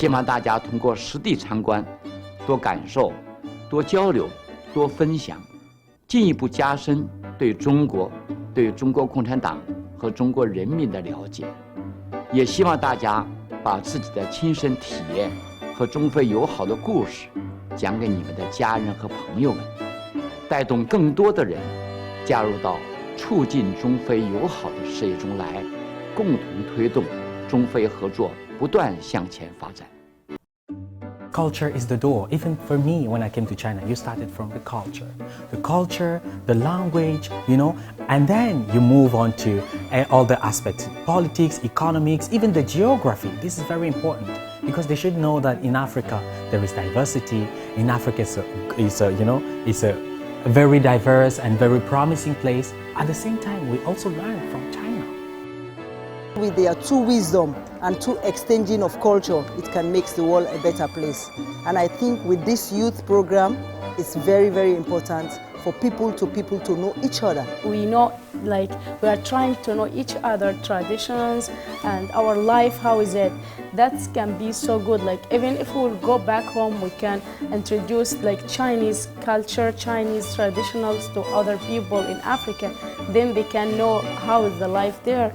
希望大家通过实地参观，多感受、多交流、多分享，进一步加深对中国、对中国共产党和中国人民的了解。也希望大家把自己的亲身体验和中非友好的故事讲给你们的家人和朋友们，带动更多的人加入到促进中非友好的事业中来，共同推动中非合作不断向前发展。Culture is the door. Even for me, when I came to China, you started from the culture, the language, and then you move on to all the aspects, politics, economics, even the geography. This is very important because they should know that in Africa there is diversity. In Africa, it's a very diverse and very promising place. At the same time, we also learn from China. With their true wisdom and true exchanging of culture, it can make the world a better place. And I think with this youth program, it's very, very important for people to know each other. We know, we are trying to know each other traditions and our life, how is it? That can be so good. Even if we go back home, we can introduce Chinese culture, Chinese traditionals to other people in Africa. Then they can know how is the life there.